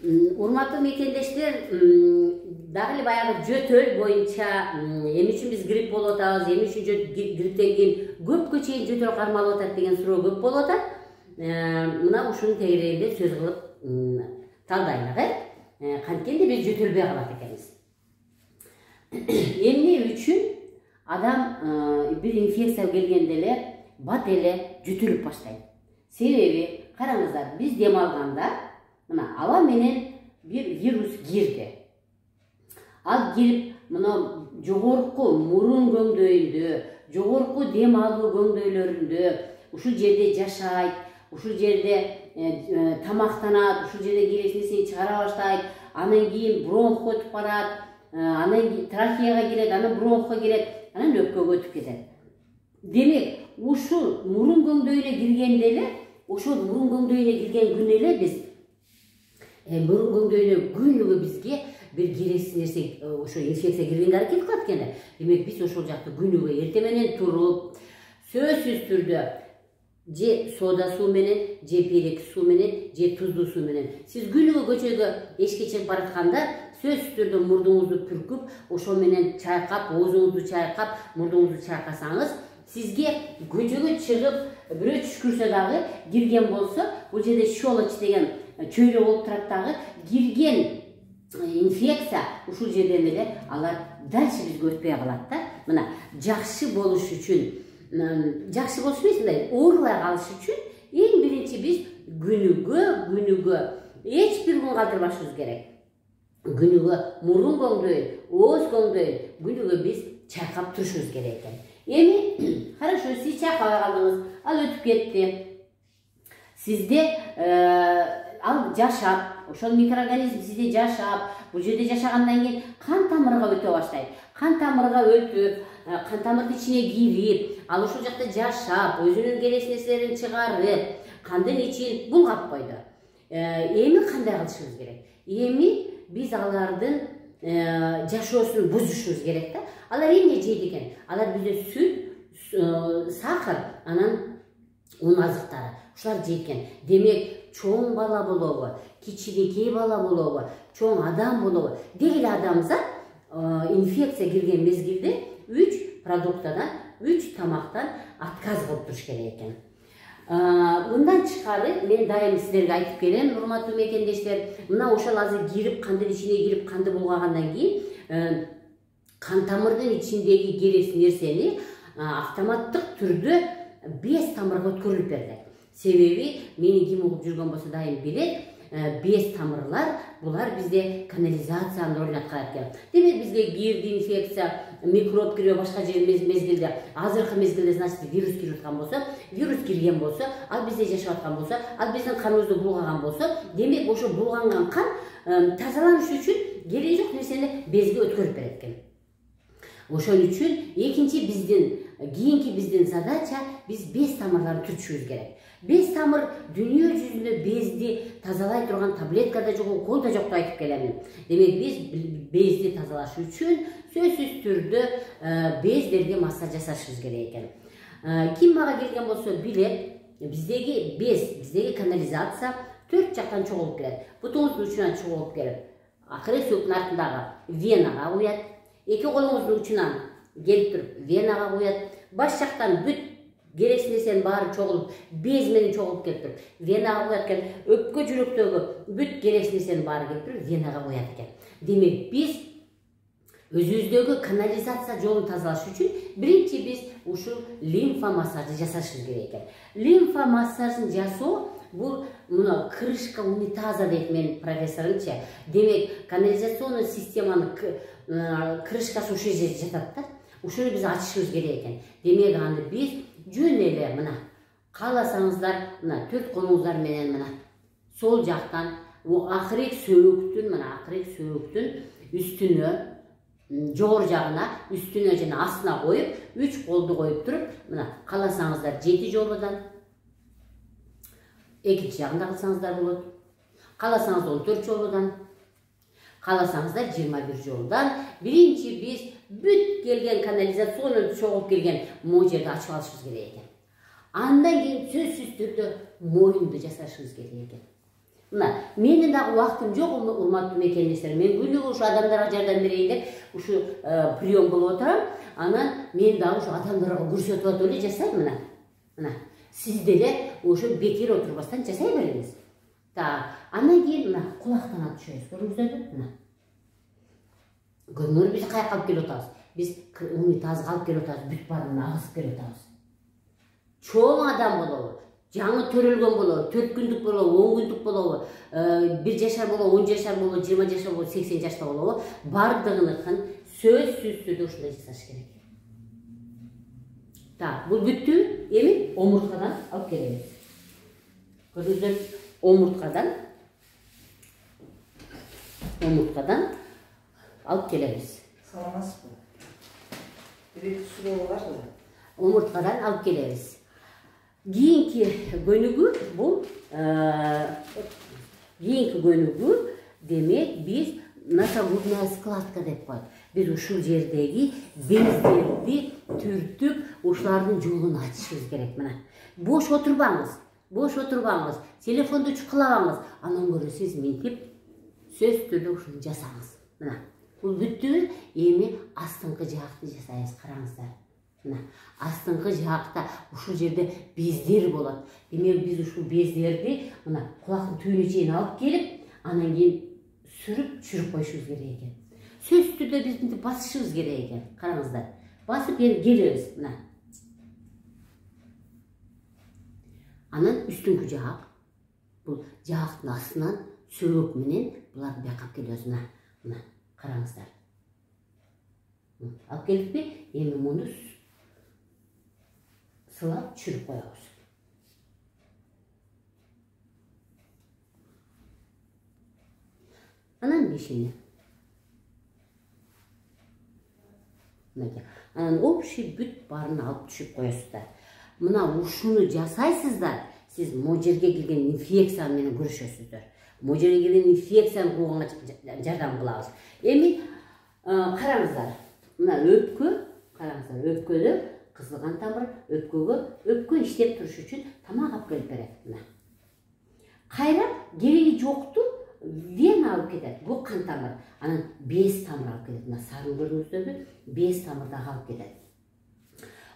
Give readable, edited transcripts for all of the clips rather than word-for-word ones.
Урматтуу мекендештер, дагы эле баягы жөтөл боюнча эмне үчүн биз грипп болуп атабыз, эмне үчүн грипптен кийин көпкө чейин жөтөл кармалып атат деген суроо көп болуп атат. Мына ушунун тегерегинде сөз кылып талдайлык. Канткенде биз жөтөлбөй калат экенбиз. Эмне үчүн адам бир инфекция келгенде эле бат эле жөтөлүп баштайт? Себеби караңыздар, биз дем алганда мына аба менен бир вирус кирди. Ал кирип, мына жогорку мурун көңдөйүндө, жогорку дем алуу көңдөйлөрүндө ушул жерде жашайт, ушул жерде тамактанат, ушул жерде керектүү нерсени чыгара баштайт, анан кийин бронх өтүп барат, анан трахеяга кирет, анан бронхко кирет, анан өпкөгө өтүп кетет. Демек, ушул мурун көңдөйүнө киргенде эле, ошол мурун көңдөйүнө кирген күнү эле биз мурун көңдөйүнө күнүгө бизге бир керексиз нерсе, ошо инфекция киргенге аракет кылат экен. Демек, биз ошол жакты күнүгө эрте менен туруп, сөзсүз түрдө же сода суу менен, же перек суу менен, же туздуу суу менен. Сиз күнүгө көчөгө эшикке чыгып баратканда сөзсүз түрдө мурдуңузду пүркүп, ошол менен чайкап, оозуңузду чайкап, мурдуңузду чайкасаңыз, сизге көчөгө чыгып, бирөө түшкүрсө дагы кирген болсо, бул жерде щелочь деген чөйрө болуп турат дагы, кирген инфекция ушул жерден эле алар дальше бизге өтпөй калат да. Мына жакшы болуш үчүн, жакшы болуш эмес, мындай оорубай калыш үчүн эң биринчи биз күнүгө эч бир күн калтырбашыбыз керек. Күнүгө мурун көңдөйүн, ооз көңдөйүн күнүгө биз чайкап турушубуз керек экен. Эми, хорошо, сиз чайкабай калдыңыз, ал өтүп кетти. Сизде ал жашап, ошол микроорганизм сизде жашап, бул жерде жашагандан кийин кан тамырга өтө баштайт. Кан тамырга өтүп, кан тамырдын ичине кирип, ал ошол жакта жашап, өзүнүн керексиз нерселерин чыгарып, кандын ичин булгап койду. Эми кандай кылышыбыз керек? Эми биз алардын жашоосун бузушубуз керек да. Алар эмне жейт экен? Алар бизде сүт, сахар, анан un азыктары. Ушулар жейт экен. Демек, чоң бала болобу, кичинекей бала болобу, чоң адам болобу, деги эле адамзат инфекция кирген мезгилде 3 продуктадан, 3 тамактан отказ кылып туруш керек экен. Мындан тышкары мен дайым силерге айтып келем, урматтуу мекендештер, мына ошол азыр кирип, кандын ичине кирип, канды булгагандан кийин кан тамырдын ичиндеги керексиз нерсени автоматтык түрдө без тамырга өткөрүлүп берди. Себеби мени ким угуп жүргөн болсо дайым билет, без тамырлар булар бизде канализациянын ролун аткарат экен. Демек бизге кирди инфекция, микроб кирип башка жер мезгилде, азыркы мезгилде значит вирус кирип аткан болсо, вирус кирген болсо, ал бизде жашап аткан болсо, ал биздин каныбызды булгаган болсо, демек ошо булганган кан тазаланыш үчүн кереги жок нерсени безге өткөрүп берет экен. Ошон үчүн экинчи кийинки биздин задача биз без тамырларын түртүшүбүз керек. Без тамыр дүйнө жүзүндө безди тазалай турган таблетка да жок, укол да жок деп айтып келемин. Демек биз безди тазалаш үчүн сөзсүз түрдө бездерге массаж жасашыбыз керек экен. Ким мага келген болсо билет, биздеги без, биздеги канализация 4 жактан чогулуп келет. Бутуңуздун учунан чогулуп келип, акыры сөктүн артындагы венага куят. Эки колуңуздун учунан келип туруп венага куят. Баш жактан бүт керексиз нерсенин баары чогулуп, без менен чогулуп келип туруп венага куят экен. Өпкө жүрөктөгү бүт керексиз нерсенин баары келип туруп венага куят экен. Демек биз өзүбүздөгү канализация жолун тазалаш үчүн биринчи биз ушул лимфа массажы жасашыбыз керек экен. Лимфа массажын жасоо бул мына крышка унитаза дейт менин профессорумча. Демек канализационный системанын крышкасы ушул жерде жатат да. Ушуну биз ачышыбыз керек экен. Демек аны биз жөн эле мына кааласаңыздар, мына 4 колуңуздар менен мына сол жактан акырык сөөктүн үстүнө, жогору жагына, үстүнө жана астына коюп, 3 колду коюп туруп, мына кааласаңыздар 7 жолудан, экинчи жагында кылсаңыздар болот. Кааласаңыз 14 жолудан, кааласаңыздар 21 жолудан. Биринчи биз бүт келген канализационный чогулуп келген могу жерди ачып алышыбыз керек экен. Андан кийин сөзсүз түрдө моюнду жасашыбыз керек экен. Мына менин дагы убактым жок, урматтуу мекендештер. Мен күнүгө ушу адамдарга жардам берейин деп ушу прием болуп отурам. Анан мен дагы ушу адамдарга көрсөтүп атып эле жасайм мына. Мына сиз деле ушу бекер отурбастан жасай бериңиз. Так, андан кийин мына кулактан алып түшөбүз. Көрдүңүздөрбү? Мына. Көрдүңөр биз каяка алып келип атабыз? Биз унитазга алып келип атабыз, бүт барын агызып келип атабыз. Чоң адам болобу, жаңы төрөлгөн болобу, 4 күндүк болобу, 10 күндүк болобу, 1 жашар болобу, 10 жашар болобу, 20 жашар болобу, 80 жашта болобу, бардыгыныкын сөзсүз түрдө ушундай жасаш керек. Так, бул бүттү. Эми омурткадан алып келебиз. Көрдүңүздөр, омурткадан алып келебиз. Саламатсызбы? Бирок суроо бар да. Омурткадан алып келебиз. Кийинки көнүгүү демек биз носогубная складка деп коет. Биз ушул жердеги бездерди түртүп, ушулардын жолун ачышыбыз керек. Мына бош отурбаңыз, телефонду чукулабаңыз, андан көрө сиз мынтип сөз түрдө ушуну жасаңыз. Мына бул бүттү. Эми астыңкы жакты жасайбыз, караңыздар. Мына астыңкы жакта ушул жерде бездер болот. Демек биз ушул бездерди мына кулактын түбүнө чейин алып келип, анан кийин сүрүп чүрүп коюшубуз керек экен. Сөз түрдө биз мынтип басышыбыз керек экен. Караңыздар. Басып келебиз. Мына. Анан үстүңкү жак, бул жактын астынан сөбөк менен буларды байкап келебиз. Мына караңыздар. Алып келиппи? Эми муну сылап чүрүп коебуз. Анан бешини. Анан общий бүт барын алып түшүп коесуздар. Мына ушуну жасайсыздар, сиз могу жерге келген инфекция менен күрөшөсүздөр. Могу жерге келген инфекцияны кууганга жардам кылабыз. Эми караңыздар. Мына өпкө, караңыздар, өпкөдө кызылган тамыр, өпкө иштеп туруш үчүн тамак алып келип берет. Мына. Кайра кереги жокту вена алып кетет. Бул кан тамыр. Анан без тамыр алып кетет. Мына сарын көрдүңүздөрбү? Без тамыр дагы алып кетет.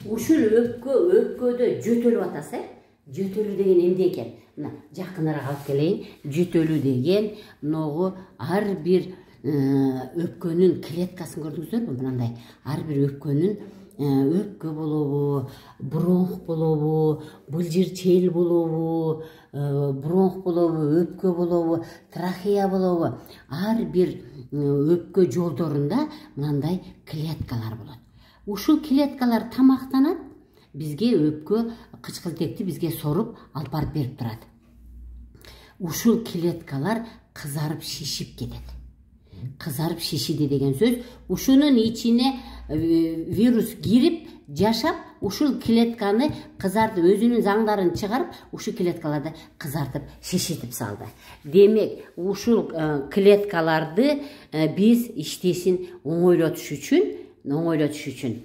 Ушул өпкөдө жөтөлүп атасы, жөтөлүү деген эмне экен? Мына жакыныраак алып келейин. Жөтөлүү деген могу ар бир өпкөнүн клеткасын көрдүңүздөрбү? Мындай ар бир өпкөнүн өпкө болобу, бронх болобу, былжыр-чел болобу, бронх болобу, өпкө болобу, трахея болобу, ар бир өпкө жолдорунда мындай клеткалар болот. Ушул клеткалар тамактанат, бизге өпкө кычкылтекти бизге соруп алып барып берип турат. Ушул клеткалар кызарып шишип кетет. Кызарып шишиди деген сөз, ушунун ичине вирус кирип, жашап, ушул клетканы кызартып, өзүнүн заңдарын чыгарып, ушул клеткаларды кызартып, шишитип салды. Демек, ушул клеткаларды биз иштешин оңойлотуш үчүн,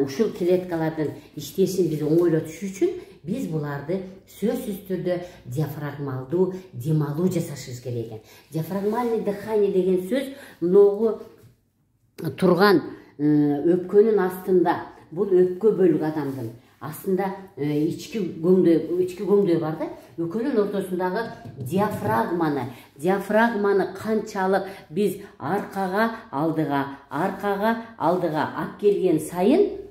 ушул клеткалардын иштешин биз оңойлотуш үчүн биз буларды сөзсүз түрдө диафрагмалдуу дем алуу жасашыбыз керек экен. Диафрагмальный дыхание деген сөз могу турган өпкөнүн астында, бул өпкө бөлүгү адамдын астында ички көңдөй бар да, өпкөнүн ортосундагы диафрагманы канчалык биз аркага, алдыга ап келген сайын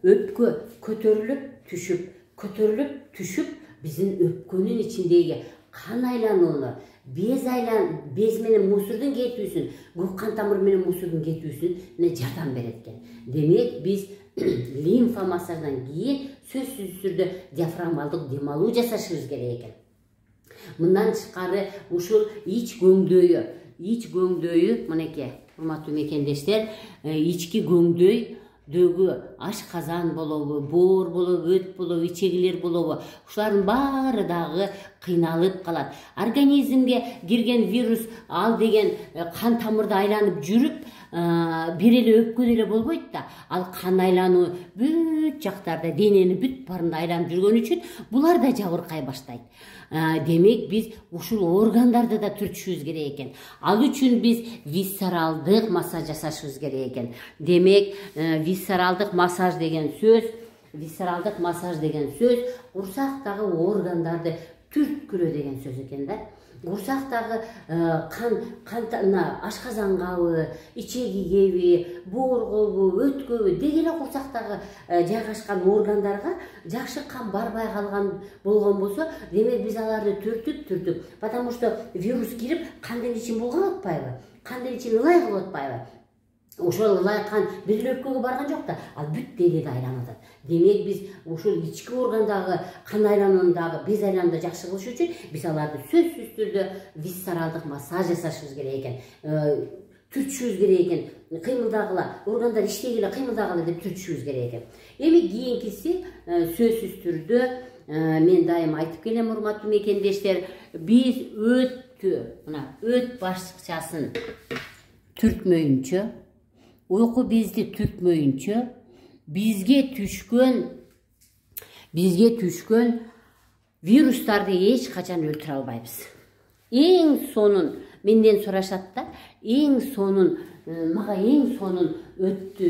өпкө көтөрүлүп түшүп, биздин өпкөнүн ичиндеги кан айланууну, без менен мусордун кетүүсүн, көк кан тамыр менен мусордун кетүүсүнө жардам берет экен. Демек, биз лимфа массаждан кийин сөзсүз түрдө диафрагмалдык дем алуу жасашыбыз керек экен. Мындан тышкары ушул ич көңдөйү, мынакей, урматтуу мекендештер, ички көңдөйдөгү ашказан болобу, боор болобу, өт болобу, ичегилер болобу, ушулардын баары дагы кыйналып калат. Организмге кирген вирус ал деген кан тамырды айланып жүрүп, бир эле өпкөдө эле болбойт да. Ал кан айлануу бүт жактарда, денени бүт барында айланып жүргөн үчүн булар да жабыркай баштайт. Демек биз ушул органдарды да түртүшүбүз керек экен. Ал үчүн биз висцералдык массаж жасашыбыз керек экен. Демек висцералдык массаж деген сөз курсактагы органдарды түрткүлө деген сөз экен да. Курсактагы ашказан кабы, ичеги кеби, бооргобу, өткөбү деги эле курсактагы жайгашкан органдарга жакшы кан барбай калган болгон болсо, демек биз аларды түртүп, потому что вирус кирип кандын ичин булгап атпайбы? Кандын ичин ылай кылып атпайбы? Ошол ылай кан бир эле өпкөгө барган жок да, ал бүт денеде айланып атат. Демек биз ушул ички органдагы кан айлануун дагы без айланууда жакшы кылыш үчүн биз аларды сөзсүз түрдө висцералдык массаж жасашыбыз керек экен. Түртүшүбүз керек экен. Кыймылдагыла, органдар иштегиле, кыймылдагыла деп түртүшүбүз керек экен. Эми кийинкиси сөзсүз түрдө мен дайым айтып келем, урматтуу мекендештер, биз өт башчасын түртмөйүнчө, uyku bizdi türtmöйүнчө, bizge түшкөн вирустарды эч качан өлтүрө албайбыз. Эң сонун менден сурашат да, мага эң сонун өттү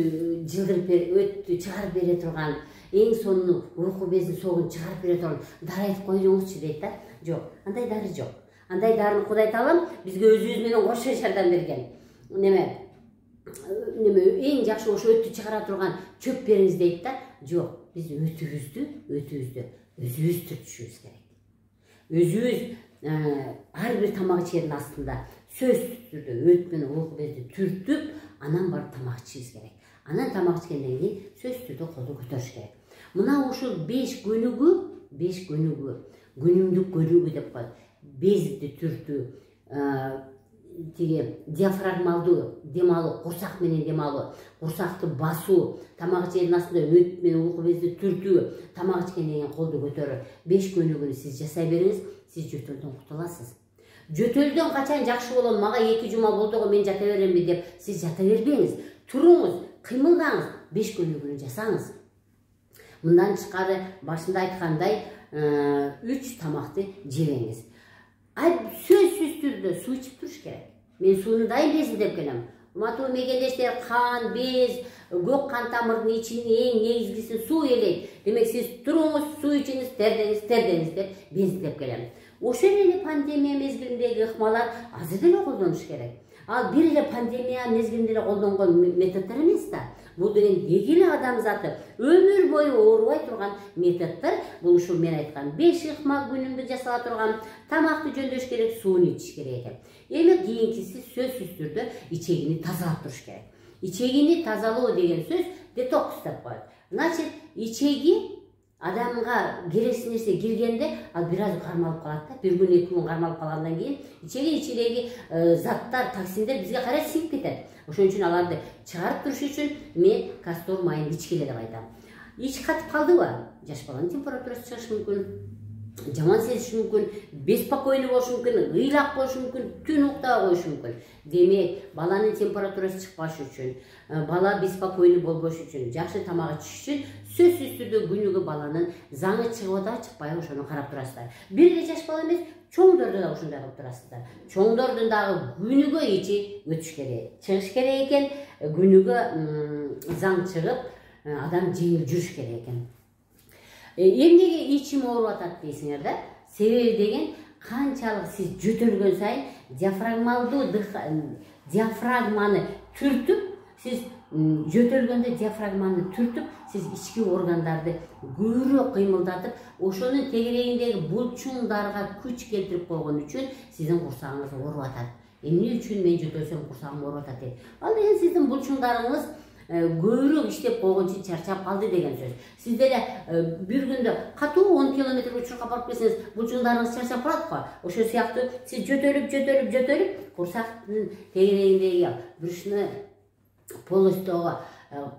чыгарып бере турган, эң сонун uyku безин согун чыгарып бере турган дары айтып койдуңузчу дейт да. Жок, андай дары жок. Андай дарыны Кудай таалам бизге өзүбүз менен кошо жардам берген. Эң жакшы ошо өттү чыгара турган чөп бериңиз дейт да. Жок, биз өтүбүздү өзүбүз түртүшүбүз керек. Өзүбүз ар бир тамак ичердин астында сөзсүз түрдө өт менен uyку безди түртүп, анан барып тамак ичишибиз керек. Анан тамак ичкенден кийин сөзсүз түрдө колду көтөрүш керек. Мына ушул 5 күнүмдүк көнүгүү деп коет. Безди түртүү, диафрагмалдуу дем алуу, курсак менен дем алуу, курсакты басуу, тамак ичердин астында өт менен uyку безди түртүү, тамак ичкенден кийин колду көтөрүү. 5 көнүгүүнү сиз жасай бериңиз, сиз жөтөлдөн кутуласыз. Жөтөлдөн качан жакшы болом, мага 2 жума болду, мен жата беремби деп сиз жата бербеңиз. Туруңуз, кыймылдаңыз, 5 көнүгүүнү жасаңыз. Мындан тышкары башында айткандай 3 тамакты жебеңиз. Сөзсүз түрдө суу ичип туруш керек. Мен сууну дайым безиндеп келем. Урматтуу мекендештер, кан, без, көк кан тамырдын ичинин эң негизгиси суу элейт. Демек сиз туруңуз, суу ичиңиз, тердеңиз деп безиндеп келем. Ошол эле пандемия мезгилиндеги ыкмалар азыр деле колдонуш керек. Ал бир эле пандемия мезгилинде эле колдонгон методдор эмес да. Бул деген деги эле адамзаты өмүр бою оорубай турган методдор. Бул ушул мен айткан 5 ыкма күнүмдүк жасала турган тамакты жөндөш керек, сууну ичиш керек экен. Эми кийинкиси сөзсүз түрдө ичегини тазалап туруш керек. Ичегини тазалоо деген сөз детокс деп коет. Значит, ичеги адамга керексиз нерсе киргенде ал бир аз кармалып калат да. Бир күн, 2 күн кармалып калгандан кийин ичеги ичидеги заттар, токсиндер бизге карай сиңип кетет. Ошон үчүн аларды чыгарып туруш үчүн мен кастор майын ичкиле деп айтам. Ич катып калдыбы? Жаш баланын температурасы чыгышы мүмкүн, жаман сезиши мүмкүн, беспокойный болушу мүмкүн, ыйлак болушу мүмкүн, түн уктабай коюшу мүмкүн. Демек, баланын температурасы чыкпаш үчүн, бала беспокойный болбош үчүн, жакшы тамак ичиш үчүн сөзсүз түрдө күнүгө баланын заңы чыгып атабы, чыкпайбы ошону карап турасыздар. Бир эле жаш бала эмес, чоңдорду да ошондой кылып турасыздар. Чоңдордун дагы күнүгө ичи өтүш керек, чыгыш керек экен, күнүгө заң чыгып, адам жеңил жүрүш керек экен. Эмнеге ичим ооруп атат дейсиңер да? Себеби деген канчалык сиз жөтөлгөн сайын диафрагманы түртүп, сиз жөтөлгөндө диафрагманы түртүп, сиз ички органдарды көбүрөөк кыймылдатып, ошонун тегерегиндеги булчуңдарга күч келтирип койгон үчүн сиздин курсагыңыз ооруп атат. Эмне үчүн мен жөтөлсөм курсагым ооруп атат дейт. Ал деген сиздин булчуңдарыңыз көбүрөөк иштеп койгон үчүн чарчап калды деген сөз. Сиз деле бир күндө катуу 10 км учурга барып келсеңиз, булчуңдарыңыз чарчап калат го. Ошол сыяктуу сиз жөтөлүп, курсактын тегерегиндеги брюшный полостогу,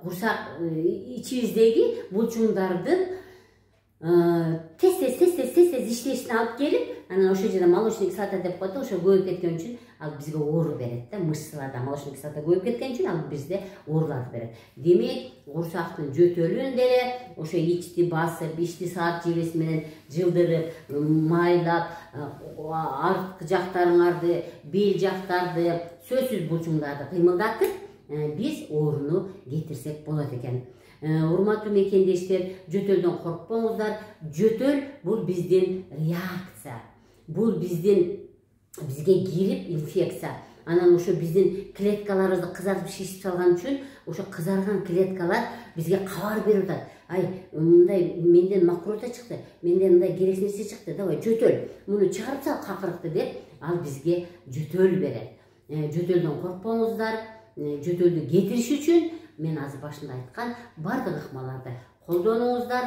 курсак ичибиздеги булчуңдардын tez иштешин алып келип, анан ошол жерде молочный кислота деп коет, ошо көбөйүп кеткен үчүн ал бизге оору берет да, мышцаларда молочный кислота көбөйүп кеткен үчүн ал бизде ооруларды берет. Демек, курсактын жөтөлүн деле ошо ичти басып, ичти саат жебеси менен жылдырып, майлап, арткы жактарыңарды, бел жактарды, сөзсүз булчуңдарды кыймылдатып, биз ооруну кетирсек болот экен. Урматтуу мекендештер, жөтөлдөн коркпоңуздар. Жөтөл бул биздин реакция. Бул бизге кирип инфекция. Анан ошо биздин клеткаларыбызды кызартып шишип салган үчүн, ошо кызарган клеткалар бизге кабар берип атат. Ай, мындай менден макрота чыкты, менден мындай керексиз нерсе чыкты, давай жөтөл. Муну чыгарып сал какырыкты деп, ал бизге жөтөл берет. Жөтөлдөн коркпоңуздар. Жөтөлдү кетириш үчүн мен азыр башында айткан бардык ыкмаларды колдонуңуздар.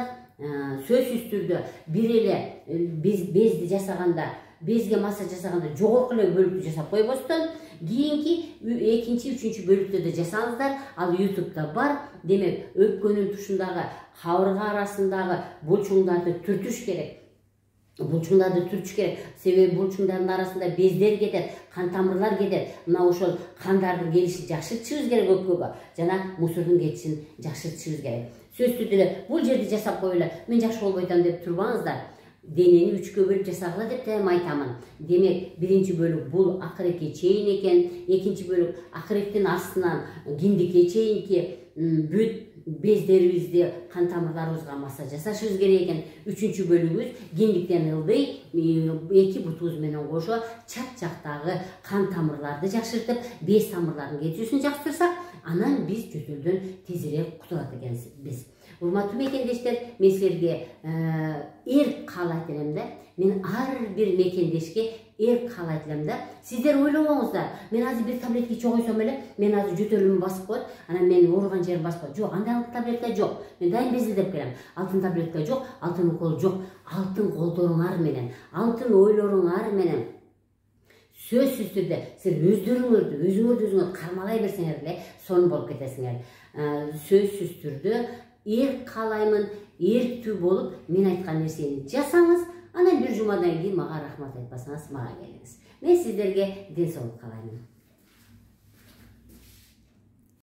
Сөзсүз түрдө бир эле безди жасаганда, безге массаж жасаганда жогорку эле бөлүктү жасап койбостон, кийинки экинчи, үчүнчү бөлүктөрдө жасаңыздар. Ал YouTube'да бар. Демек, өпкөнүн тушундагы кабырга арасындагы булчуңдарды түртүш керек. Себеби булчуңдардын арасында бездер кетет, кан тамырлар кетет. Мына ошол кандардын келишин жакшыртышыбыз керек өпкөгө, жана мусордун кетишин жакшыртышыбыз керек. Сөзсүз эле бул жерди жасап коюп эле, мен жакшы болбой атам деп турбаңыздар. Денени 3кө бөлүп жасагыла деп дайым айтамын. Демек, биринчи бөлүк бул акырекке чейин экен, экинчи бөлүк акыректин астынан киндикке чейинки бүт бездерибизди, кан тамырларыбызга массаж жасашыбыз керек экен. Үчүнчү бөлүгүбүз киндиктен ылдый, эки бутубуз менен кошо чат жактагы кан тамырларды жакшыртып, без тамырларынын кетүүсүн жакшыртсак, анан биз жөтөлдөн тезирээк кутулат экенбиз. Урматтуу мекендештер, мен силерге эрк каалайт элем да. Мен ар бир мекендешке эрк каалайт элем да. Сиздер ойлобоңуздар, мен азыр бир таблетка ичип койсом эле, мен азыр жөтөлүмү басып коет, анан мен ооруган жерим басып коет. Жок, андай таблетка жок. Мен дайым безилдеп келем. Алтын таблетка жок, алтын укол жок. Алтын колдоруңар менен, алтын ойлоруңар менен, сөзсүз түрдө силер өзүңөрдү кармалай берсеңер эле, сонун болуп кетесиңер. Сөзсүз түрдө эрк каалаймын, эрктүү болуп, мен айткан нерсени жасаңыз, анан бир жумадан кийин мага рахмат айтпасаңыз, мага келиңиз. Мен сиздерге ден соолук каалаймын.